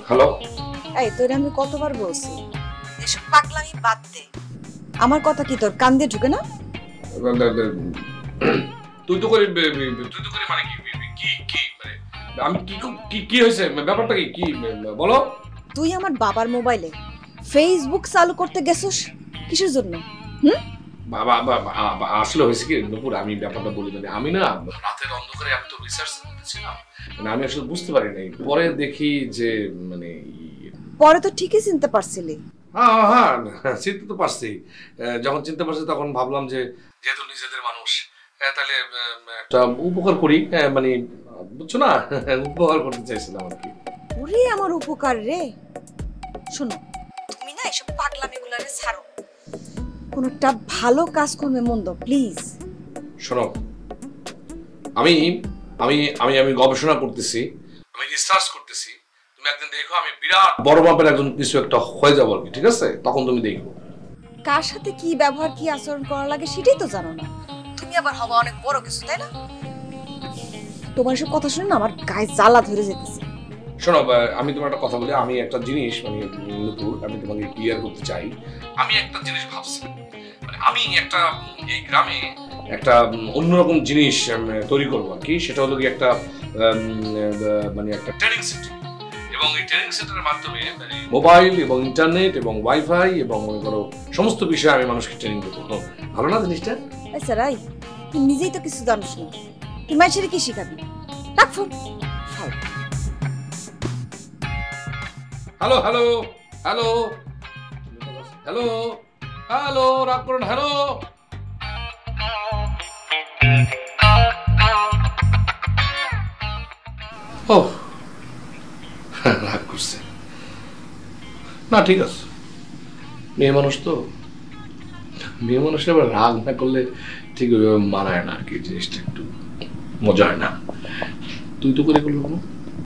Hello. এই তোরে আমি কতবার বলছি এসব পাগলামি বাদ দে। আমার কথা কি তোর কান দিয়ে ঢুকে না? তুই তো করে মানে কি কি মানে আমি কি কি কি হয়েছে ব্যাপারটা কি কি বলো। তুই আমার বাবার মোবাইলে ফেসবুক চালু করতে গেছস কিসের জন্য? বাবা আসলে হয়েছে কি নূপুর, আমি ব্যাপারটা বলি মানে আমি না রাতের অন্ধকারে আমি তো রিসার্চ করতেছিলাম, মানে আমি আসলে বুঝতে পারি নাই, পরে দেখি যে মানে পরে তো ঠিকই চিনতে পারছিলি। হ্যাঁ হ্যাঁ চিনতে তো পারছি, যখন চিনতে পারছি তখন ভাবলাম যে যেহেতু নিজেদের মানুষ তাহলে একটা উপকার করি, মানে বুঝছো না উপকার করতে চাইছিলাম আর কি। ওরে আমার উপকার রে। শোনো তুমি না এসব পাগলামিগুলারে ছাড়ো, কোনটা ভালো কাজ করবে মন দাও প্লিজ। শোনো আমি আমি আমি আমি গবেষণা করতেছি, আমি রিসার্চ করতেছি, তুমি একদিন দেখো আমি বিরাট বড় মাপের একজন কিছু একটা হয়ে যাবো আর কি, ঠিক আছে? তখন তুমি দেখো কার সাথে কি ব্যবহার কি আচরণ করা লাগে সেটাই তো জানো না, তুমি আবার হবা অনেক বড় কিছু, তাই না? তোমার সব কথা শুনে না আমার গায়ে জ্বালা ধরে যেতেছে। শোনো আমি তোমার একটা কথা বলি, আমি একটা জিনিস মানে নতুন আমি তোমাকে ক্লিয়ার করতে চাই। আমি একটা জিনিস ভাবছি, মানে আমি একটা এই গ্রামে একটা অন্যরকম জিনিস তৈরি করবো আর কি, সেটা হলো কি একটা মানে একটা ট্রেনিং সেন্টার, এবং এই ট্রেনিং সেন্টারের মাধ্যমে মোবাইল এবং ইন্টারনেট এবং ওয়াইফাই এবং মনে করো সমস্ত বিষয়ে আমি মানুষকে ট্রেনিং দেবো। ভালো না জিনিসটা? আচ্ছা রাই, তুই নিজেই তো কিছু জানিস না, তুই মানুষের কি শিখাবি? রাখ phone. Hello hello hello hello hello রাগ করুন, হ্যালো। ও রাগ করছে না, ঠিক আছে, মেয়ে মানুষ তো, মেয়ে মানুষের আবার রাগ না করলে ঠিক ওইভাবে মানায় না আর কি, জিনিসটা একটু মজা হয় না। তুই তো করে করলো